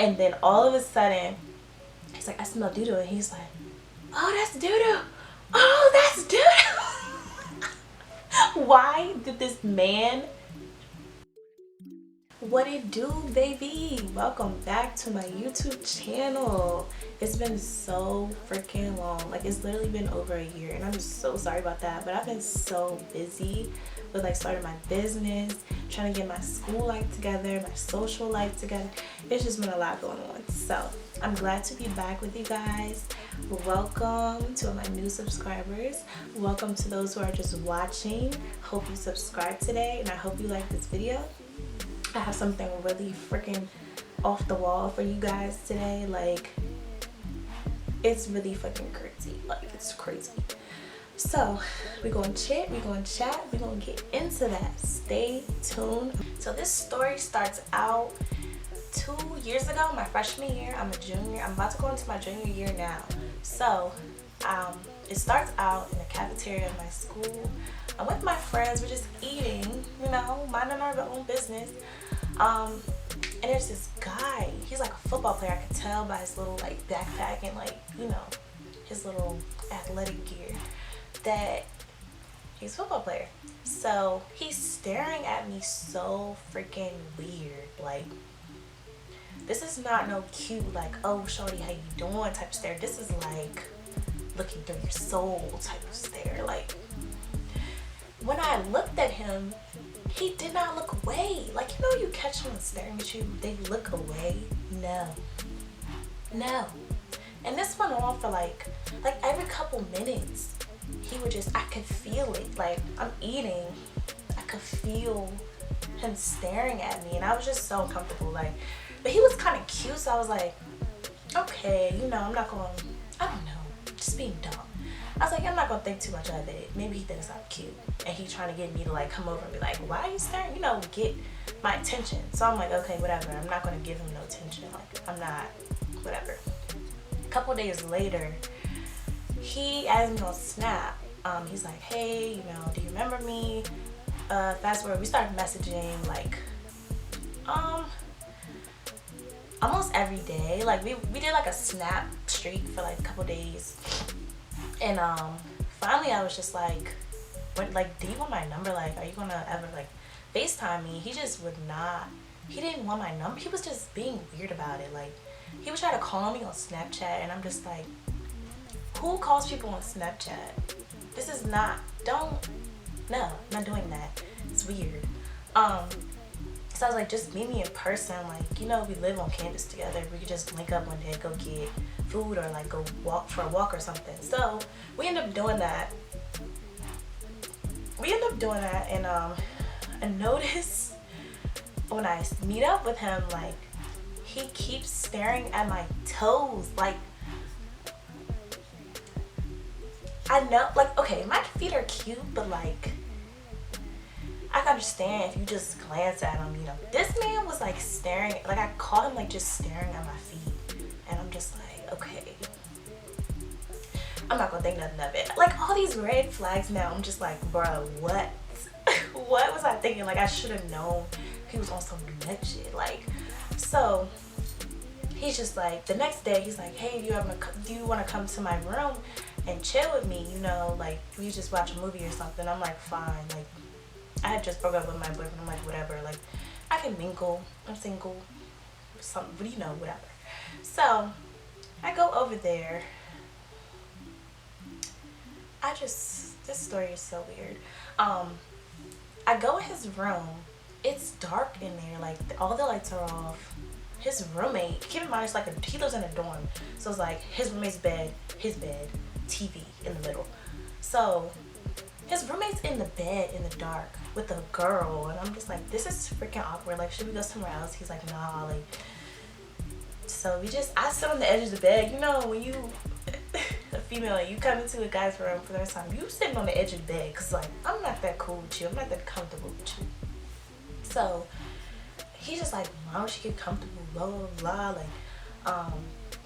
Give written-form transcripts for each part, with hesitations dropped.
And then all of a sudden, he's like, I smell doo-doo. And he's like, oh, that's doo-doo. Oh, that's doo-doo. Why did this man... What it do, baby? Welcome back to my YouTube channel. It's been so freaking long. Like, it's literally been over a year, and I'm so sorry about that, but I've been so busy with like starting my business, trying to get my school life together, my social life together. It's just been a lot going on. So I'm glad to be back with you guys. Welcome to my new subscribers. Welcome to those who are just watching. Hope you subscribe today, and I hope you like this video. I have something really freaking off the wall for you guys today. Like, it's really fucking crazy. Like, it's crazy. So we're gonna chit, we're gonna chat, we're gonna get into that. Stay tuned. So this story starts out 2 years ago, my freshman year. I'm a junior. I'm about to go into my junior year now. So it starts out in the cafeteria of my school. I'm with my friends. We're just eating, you know, minding our own business. And there's this guy. He's like a football player. I could tell by his little like backpack and like, you know, his little athletic gear that he's a football player. So he's staring at me so freaking weird. Like, this is not no cute like, oh shorty, how you doing type of stare. This is like looking through your soul type of stare. Like, when I looked at him, he did not look away. Like, you know, you catch someone staring at you, they look away. No. And this went on for like every couple minutes. He would just, I could feel it. Like, I'm eating, I could feel him staring at me, and I was just so uncomfortable. Like, but he was kind of cute, so I was like, okay, you know, I'm not going, I don't know, just being dumb. I was like, I'm not gonna think too much of it. Maybe he thinks I'm cute, and he's trying to get me to like come over and be like, why are you staring? You know, get my attention. So I'm like, okay, whatever. I'm not gonna give him no attention. Like, I'm not, whatever. A couple days later, he added me on Snap. He's like, hey, you know, do you remember me? Fast forward, we started messaging like, almost every day. Like, we did like a Snap streak for like a couple days. And finally I was just like, what, like, do you want my number? Like, are you gonna ever like FaceTime me? He just would not. He didn't want my number. He was just being weird about it. Like, he would try to call me on Snapchat, and I'm just like, who calls people on Snapchat? This is not, no, I'm not doing that. It's weird. So I was like, just meet me in person. Like, you know, we live on campus together. We could just link up one day, go get food, or like go walk for a walk or something. So we ended up doing that. And I noticed when I meet up with him, like, he keeps staring at my toes. Like, I know, like, okay, my feet are cute, but like, I can understand if you just glance at him, you know. This man was like staring, like, I caught him like just staring at my feet, and I'm just like, okay, I'm not gonna think nothing of it. Like, all these red flags now, I'm just like, bro, what? What was I thinking? Like, I should have known he was on some nut shit. Like, so he's just like, the next day he's like, hey, do you want to come to my room and chill with me? You know, like, we just watch a movie or something. I'm like, fine. Like, I had just broke up with my boyfriend. I'm like, whatever. Like, I can mingle. I'm single. Something, but you know, whatever. So I go over there. This story is so weird. I go in his room. It's dark in there. Like, all the lights are off. His roommate, keep in mind, it's like he lives in a dorm. So it's like his roommate's bed, his bed, TV in the middle. So his roommate's in the bed in the dark with a girl, and I'm just like, this is freaking awkward. Like, should we go somewhere else? He's like, nah. Like, so I sit on the edge of the bed. You know, when you a female and you come into a guy's room for the first time, you sitting on the edge of the bed, because like, I'm not that cool with you. I'm not that comfortable with you. So he's just like, why don't you get comfortable, blah blah blah. Like,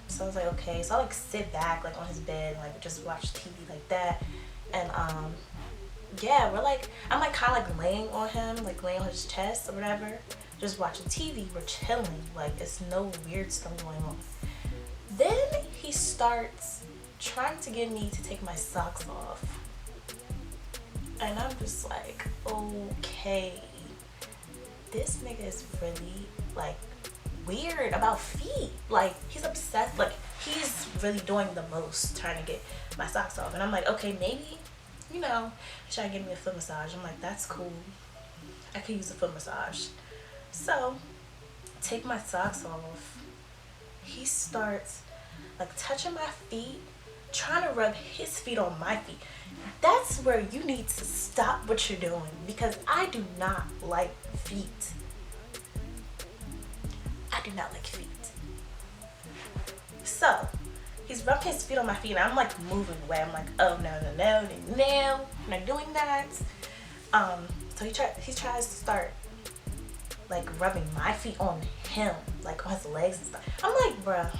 so I was like, okay. So I like sit back like on his bed and like just watch TV like that. And yeah, I'm like kind of like laying on him, like laying on his chest or whatever. just watching TV, we're chilling, like it's no weird stuff going on. Then he starts trying to get me to take my socks off, and I'm just like, okay, this nigga is really like weird about feet. Like he's obsessed, like he's really doing the most trying to get my socks off. And I'm like, okay, maybe, you know, he's trying to give me a foot massage. I'm like, that's cool, I could use a foot massage. So take my socks off, he starts like touching my feet, trying to rub his feet on my feet. That's where you need to stop what you're doing, because I do not like feet. I do not like feet. So he's rubbing his feet on my feet, and I'm like moving away. I'm like, oh no, I'm not doing that. So he tries to start like rubbing my feet on him, like on his legs and stuff. I'm like, bruh,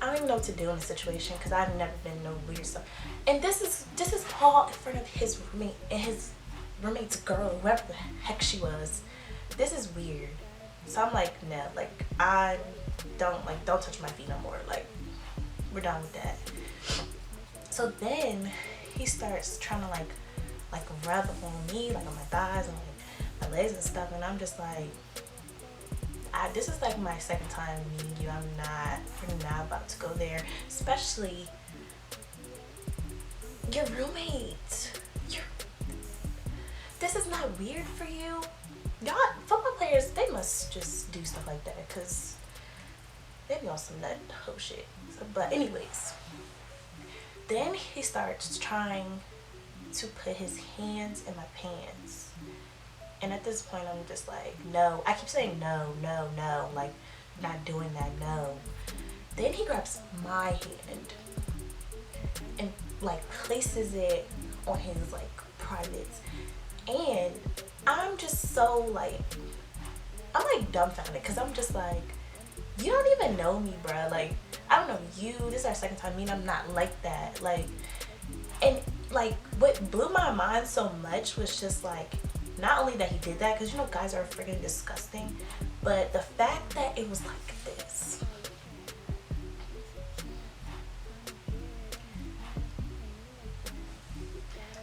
I don't even know what to do in this situation, because I've never been no weird stuff. And this is all in front of his roommate and his roommate's girl, whoever the heck she was. This is weird. So I'm like, no, like don't touch my feet no more. Like, we're done with that. So then he starts trying to like rub on me, like on my thighs and like my legs and stuff, and I'm just like, this is like my second time meeting you. We're not about to go there, especially your roommate. This is not weird for you. Y'all, football players, they must just do stuff like that, because they be on some nut hoe shit. So, but anyways, then he starts trying to put his hands in my pants. And at this point, I'm just like, no. I keep saying no, like, not doing that, no. Then he grabs my hand and like places it on his like privates. And I'm just so like, I'm like dumbfounded, because I'm just like, you don't even know me, bruh. Like, I don't know you. This is our second time meeting. I'm not like that. Like, and like what blew my mind so much was just like, not only that he did that, because you know guys are freaking disgusting, but the fact that it was like this.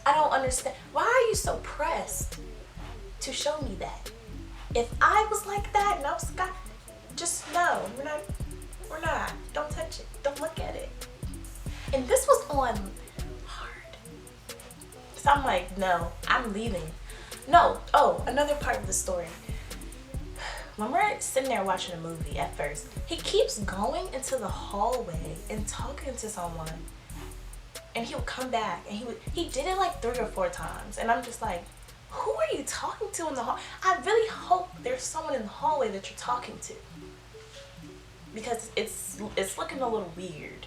I don't understand. Why are you so pressed to show me that? If I was like that and I was guy, just no, we're not. Don't touch it. Don't look at it. And this was on hard. So I'm like, no, I'm leaving. No. Oh, another part of the story. When we're sitting there watching a movie at first, he keeps going into the hallway and talking to someone. And he would come back, and he did it like 3 or 4 times. And I'm just like, who are you talking to in the hall? I really hope there's someone in the hallway that you're talking to, because it's looking a little weird.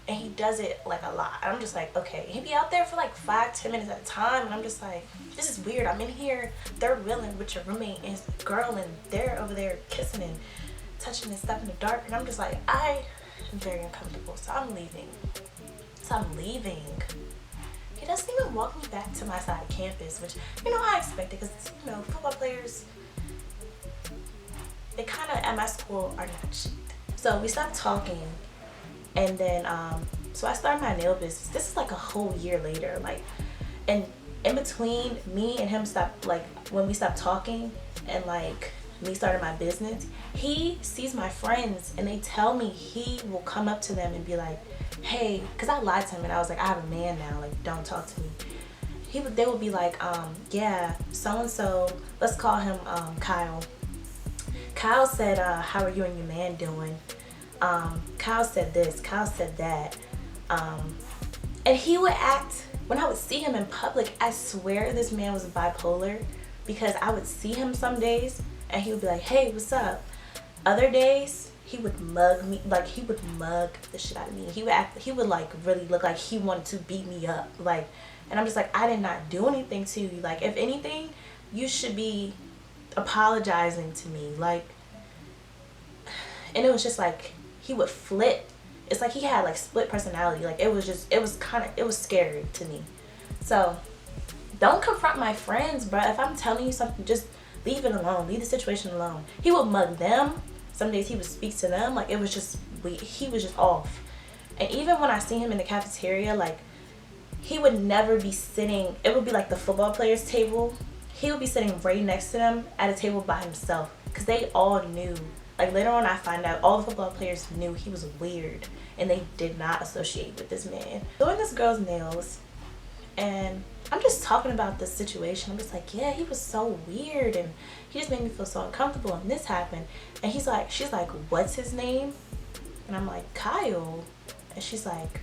And he does it like a lot. I'm just like, okay. He'd be out there for like 5-10 minutes at a time, and I'm just like, this is weird. I'm in here third wheeling with your roommate and his girl, and they're over there kissing and touching and stuff in the dark, and I'm just like, I am very uncomfortable. So I'm leaving. He doesn't even walk me back to my side of campus, which, you know, I expected, because, you know, football players, they kind of at my school are not shit. So we stopped talking. And then, so I started my nail business. This is like a whole year later. Like, and in between me and him when we stopped talking and like me started my business, he sees my friends and they tell me he will come up to them and be like, hey, because I lied to him and I was like, I have a man now, like, don't talk to me. They would be like, yeah, so-and-so, let's call him Kyle. Kyle said, how are you and your man doing? Kyle said this, Kyle said that. And he would act, when I would see him in public, I swear this man was bipolar, because I would see him some days and he would be like, hey, what's up? Other days, he would mug me, like he would mug the shit out of me. He would like really look like he wanted to beat me up. Like, and I'm just like, I did not do anything to you. Like, if anything, you should be apologizing to me. Like, and it was just like, he would flip. It's like he had like split personality. Like, it was scary to me. So don't confront my friends, bro. If I'm telling you something, just leave it alone, leave the situation alone. He would mug them. Some days he would speak to them. Like, it was just, he was just off. And even when I see him in the cafeteria, like, he would never be sitting, it would be like the football players table. He would be sitting right next to them at a table by himself, because they all knew. Like, later on I find out all the football players knew he was weird, and they did not associate with this man. Doing this girl's nails, and I'm just talking about this situation. I'm just like, yeah, he was so weird, and he just made me feel so uncomfortable, and this happened. And she's like, what's his name? And I'm like, Kyle. And she's like,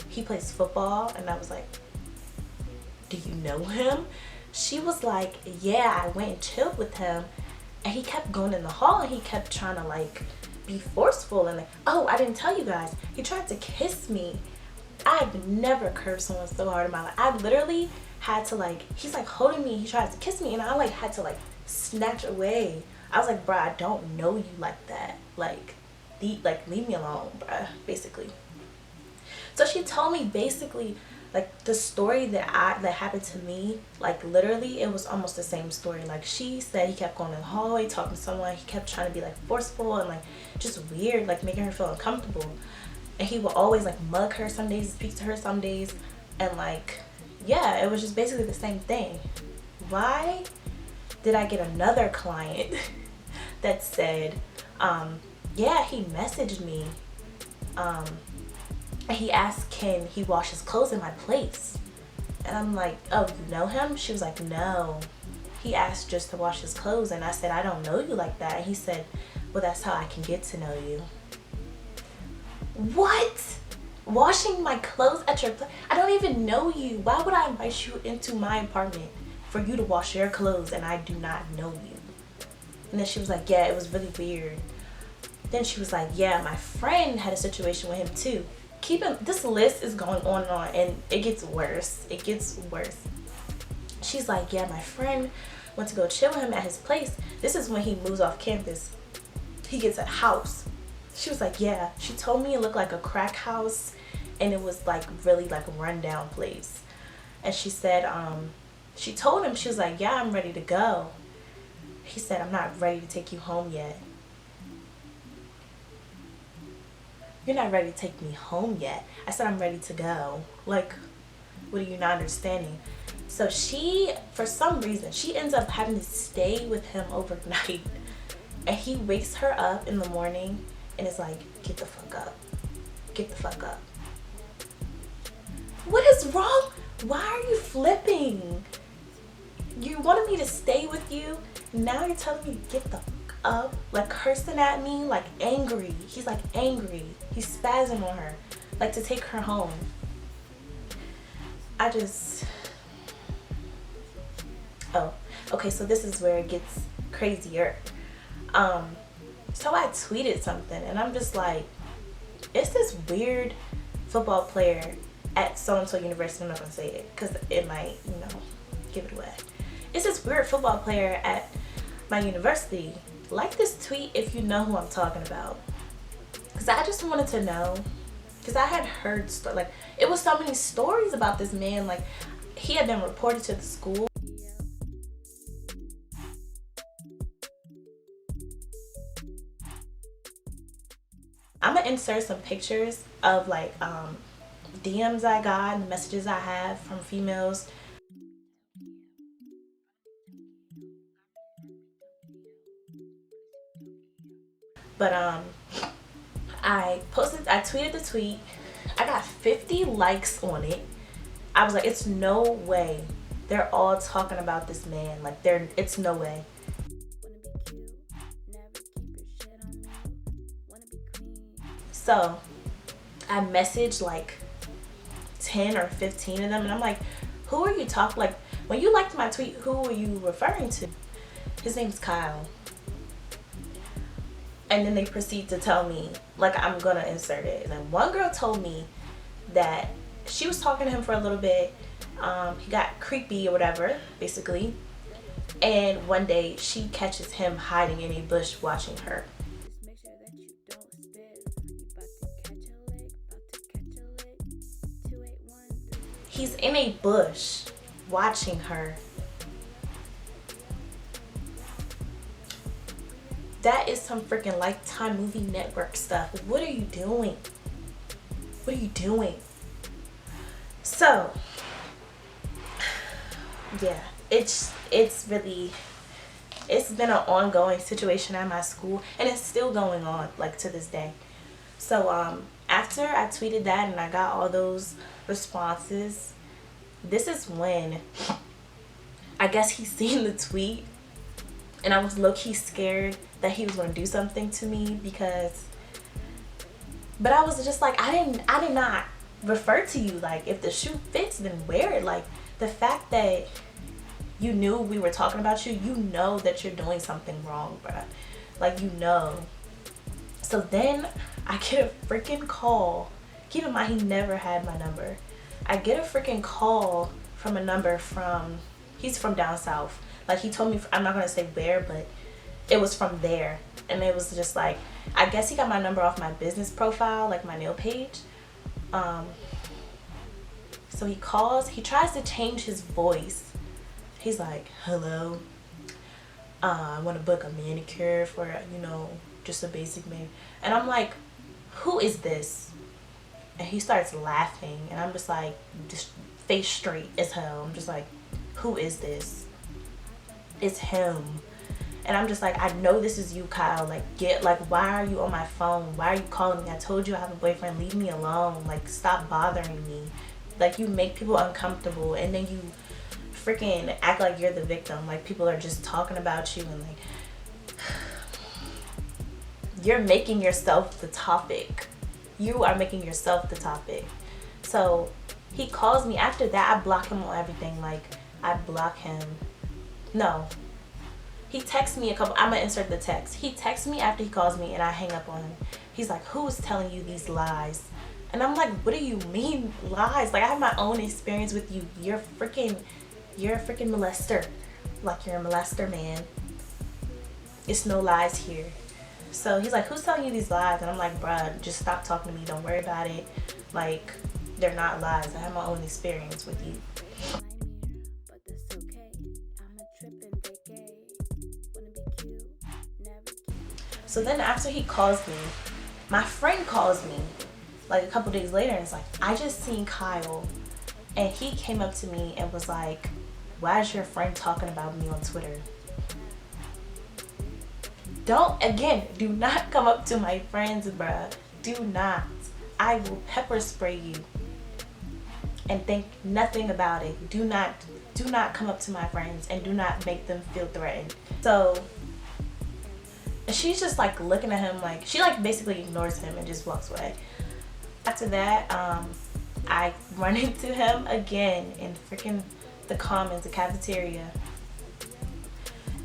he plays football. And I was like, do you know him? She was like, yeah, I went and chilled with him, and he kept going in the hall, and he kept trying to like be forceful, and like, oh, I didn't tell you guys, he tried to kiss me. I've never cursed someone so hard in my life. I literally had to, like, he's like holding me, he tries to kiss me, and I like had to like snatch away. I was like, bruh, I don't know you like that. Like, leave me alone, bruh, basically. So she told me basically like the story that happened to me. Like, literally it was almost the same story. Like, she said he kept going in the hallway talking to someone, he kept trying to be like forceful and like just weird, like making her feel uncomfortable. And he would always like mug her some days, speak to her some days, and like, yeah, it was just basically the same thing. Why did I get another client that said, yeah, he messaged me, and he asked, can he wash his clothes in my place? And I'm like, oh, you know him? She was like, no, he asked just to wash his clothes. And I said, I don't know you like that. And he said, well, that's how I can get to know you. What? Washing my clothes at your place? I don't even know you. Why would I invite you into my apartment for you to wash your clothes and I do not know you? And then she was like, yeah, it was really weird. Then she was like, yeah, my friend had a situation with him too. This list is going on, and it gets worse. It gets worse. She's like, yeah, my friend went to go chill with him at his place. This is when he moves off campus. He gets a house. She was like, yeah, she told me it looked like a crack house, and it was like really like a rundown place. And she said, she told him, she was like, yeah, I'm ready to go. He said, I'm not ready to take you home yet. You're not ready to take me home yet. I said, I'm ready to go. Like, what are you not understanding? So she, for some reason, she ends up having to stay with him overnight. And he wakes her up in the morning and is like, get the fuck up. Get the fuck up. What is wrong? Why are you flipping? You wanted me to stay with you. Now you're telling me to get the fuck up, like cursing at me, like angry. He's like angry. He's spazzing on her, like to take her home. Oh, okay, so this is where it gets crazier. So I tweeted something, and I'm just like, it's this weird football player at so-and-so university. I'm not gonna say it because it might, give it away. It's this weird football player at my university. Like this tweet if you know who I'm talking about, because I just wanted to know, because I had heard like it was so many stories about this man. Like, he had been reported to the school. I'm gonna insert some pictures of like DMs I got and messages I have from females. But I tweeted the tweet. I got 50 likes on it. I was like, it's no way they're all talking about this man. Like, it's no way. So I messaged like 10 or 15 of them, and I'm like, who are you talking? Like, when you liked my tweet, who are you referring to? His name's Kyle. And then they proceed to tell me, like, I'm gonna insert it. And then one girl told me that she was talking to him for a little bit. He got creepy or whatever, basically. And one day she catches him hiding in a bush watching her. He's in a bush watching her. That is some freaking Lifetime movie network stuff. What are you doing? What are you doing? So yeah, it's really, it's been an ongoing situation at my school, and it's still going on like to this day. So after I tweeted that and I got all those responses, this is when I guess he seen the tweet, and I was low-key scared that he was going to do something to me, because, but I was just like, I did not refer to you. Like, if the shoe fits, then wear it. Like, the fact that you knew we were talking about you, you know that you're doing something wrong, bruh. Like, you know. So then I get a freaking call. Keep in mind, he never had my number. I get a freaking call from a number from, he's from down south. Like, he told me, I'm not going to say where, but it was from there. And it was just like, I guess he got my number off my business profile, like my nail page. So he calls, he tries to change his voice. He's like, hello, I want to book a manicure for, you know, just a basic manicure. And I'm like, who is this? And he starts laughing, and I'm just like, just face straight as hell. I'm just like, who is this? It's him. And I'm just like, I know this is you, Kyle. Like, why are you on my phone? Why are you calling me? I told you I have a boyfriend. Leave me alone. Like, stop bothering me. Like, you make people uncomfortable, and then you freaking act like you're the victim. Like, people are just talking about you, and like, you're making yourself the topic. You are making yourself the topic. So he calls me. After that, I block him on everything. Like, I block him. No. He texts me I'm gonna insert the text. He texts me after he calls me, and I hang up on him. He's like, who's telling you these lies? And I'm like, what do you mean lies? Like, I have my own experience with you. You're a freaking molester. Like, you're a molester, man. It's no lies here. So he's like, who's telling you these lies? And I'm like, bruh, just stop talking to me. Don't worry about it. Like, they're not lies. I have my own experience with you. So then after he calls me, my friend calls me like a couple days later, and it's like, I just seen Kyle, and he came up to me and was like, why is your friend talking about me on Twitter? Do not come up to my friends, bruh. Do not. I will pepper spray you and think nothing about it. Do not come up to my friends, and do not make them feel threatened. So she's just like looking at him, like, she like basically ignores him and just walks away. After that, I run into him again in freaking the commons, the cafeteria,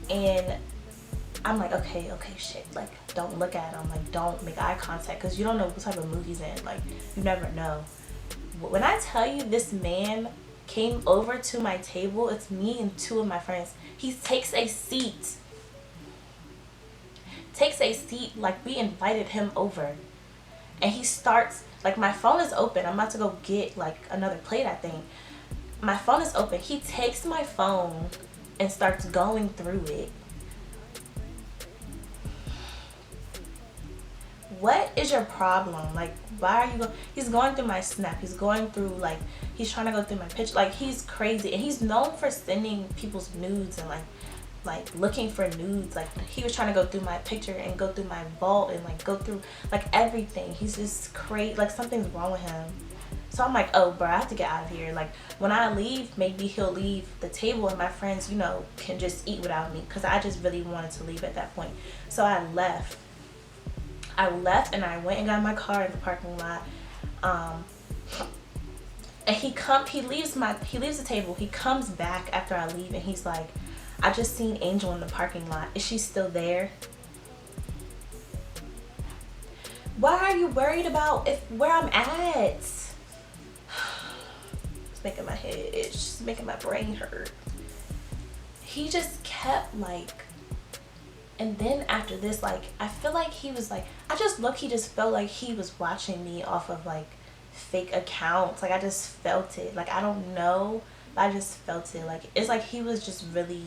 and I'm like, okay, shit, like, don't look at him, like, don't make eye contact, because you don't know what type of mood he's in. Like, you never know. When I tell you this man came over to my table, it's me and two of my friends. He takes a seat. Like, we invited him over. And he starts, like, my phone is open. I'm about to go get, like, another plate, I think. My phone is open. He takes my phone and starts going through it. What is your problem? Like, why are you he's going through my snap. He's going through, like, he's trying to go through my picture. Like, he's crazy. And he's known for sending people's nudes and, like looking for nudes. Like, he was trying to go through my picture and go through my vault and, like, go through, like, everything. He's just crazy. Like, something's wrong with him. So I'm like, oh, bro, I have to get out of here. Like, when I leave, maybe he'll leave the table and my friends, you know, can just eat without me, because I just really wanted to leave at that point. So I left and I went and got my car in the parking lot. And he leaves the table. He comes back after I leave, and he's like, I just seen Angel in the parking lot. Is she still there? Why are you worried about where I'm at? It's making my head itch. It's making my brain hurt. He just kept, like, and then after this, like, I feel like he was like, he just felt like he was watching me off of, like, fake accounts. Like, I just felt it. Like, I don't know, but I just felt it. Like, it's like he was just really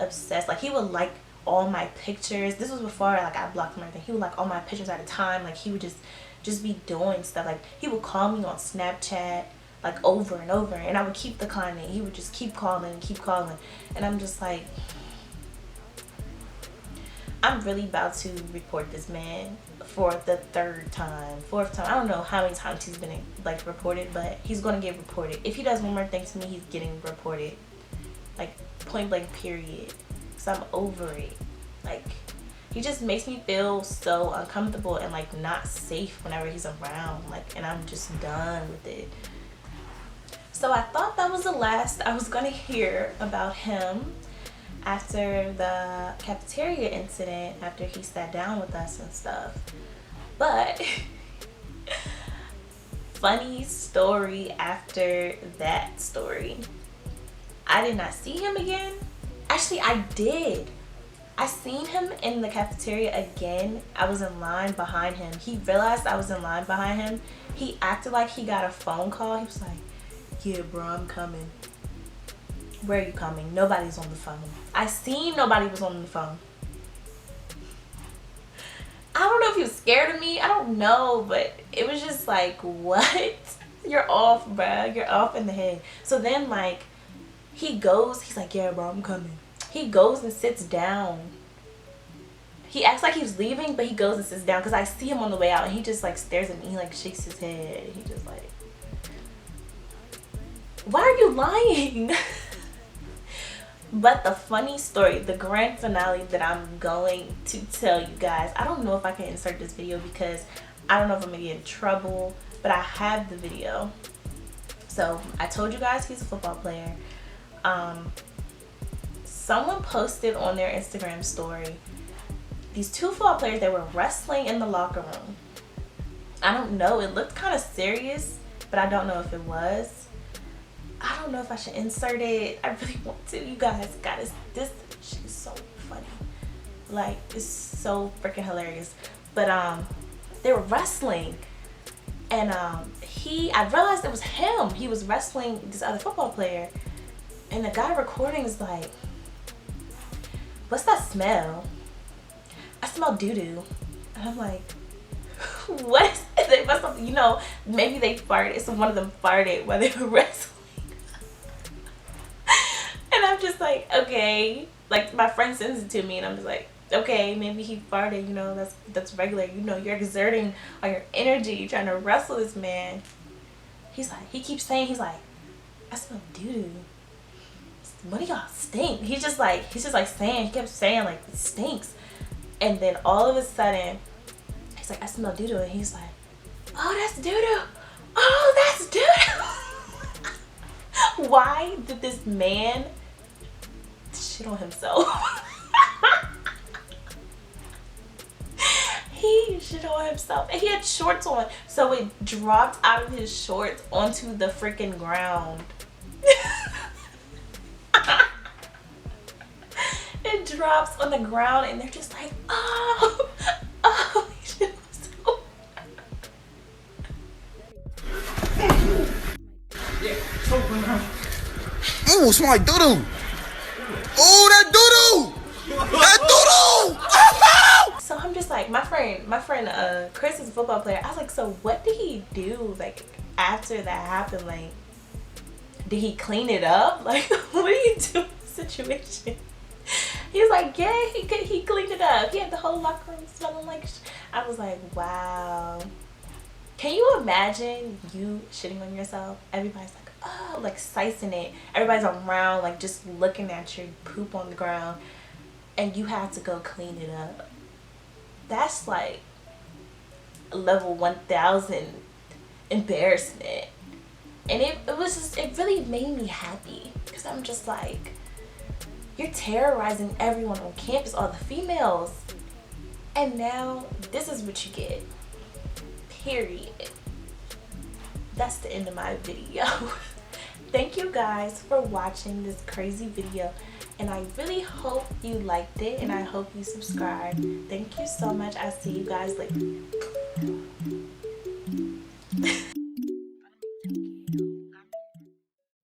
obsessed. Like, he would like all my pictures. This was before like I blocked him and everything. He would like all my pictures at a time. Like he would just be doing stuff. Like he would call me on Snapchat like over and over, and I would keep declining. He would just keep calling and keep calling, and I'm just like, I'm really about to report this man for the fourth time. I don't know how many times he's been like reported, but he's gonna get reported. If he does one more thing to me, he's getting reported, like point blank period. So I'm over it. Like he just makes me feel so uncomfortable and like not safe whenever he's around, like, and I'm just done with it. So I thought that was the last I was gonna hear about him after the cafeteria incident, after he sat down with us and stuff. But funny story after that story, I did not see him again. Actually, I did. I seen him in the cafeteria again. I was in line behind him. He realized I was in line behind him. He acted like he got a phone call. He was like, yeah, bro, I'm coming. Where are you coming? Nobody's on the phone. I seen nobody was on the phone. I don't know if he was scared of me. I don't know, but it was just like, what? You're off, bruh. You're off in the head. So then, like, he goes. He's like, yeah, bro, I'm coming. He goes and sits down. He acts like he's leaving, but he goes and sits down because I see him on the way out, and he just, like, stares at me. He, like, shakes his head. He just, like, why are you lying? But the funny story, the grand finale that I'm going to tell you guys, I don't know if I can insert this video because I don't know if I'm gonna get in trouble, but I have the video. So I told you guys he's a football player. Someone posted on their Instagram story these two football players that were wrestling in the locker room. I don't know, it looked kind of serious, but I don't know if it was. I don't know if I should insert it. I really want to. You guys gotta, this shit is so funny. Like, it's so freaking hilarious. But they were wrestling, and I realized it was him. He was wrestling this other football player, and the guy recording is like, what's that smell? I smell doo-doo. And I'm like, what is it? They must have, you know, maybe they farted. So one of them farted while they were wrestling. And I'm just like, okay. Like, my friend sends it to me, and I'm just like, okay, maybe he farted, you know, that's regular. You know, you're exerting all your energy trying to wrestle this man. He's like, he keeps saying, he's like, I smell doo-doo. What do y'all stink? He's just like saying, he kept saying, like, it stinks. And then all of a sudden, he's like, I smell doo-doo. And he's like, oh, that's doo-doo. Oh, that's doo-doo. Why did this man shit on himself? He shit on himself, and he had shorts on, so it dropped out of his shorts onto the freaking ground. It drops on the ground, and they're just like, oh, oh, he shit on himself. Ooh, smell like doo-doo. Oh, that doo-doo! That doo-doo! So I'm just like, my friend Chris is a football player. I was like, so what did he do, like, after that happened? Like, did he clean it up? Like, what do you do in this situation? He was like, yeah, he cleaned it up. He had the whole locker room smelling like I was like, wow. Can you imagine you shitting on yourself? Everybody's like, oh, like sicing it. Everybody's around, like, just looking at your poop on the ground, and you have to go clean it up. That's like level 1000 embarrassment. And it was just, it really made me happy, because I'm just like, you're terrorizing everyone on campus, all the females, and now this is what you get. Period. That's the end of my video. Thank you guys for watching this crazy video, and I really hope you liked it, and I hope you subscribed. Thank you so much. I'll see you guys later.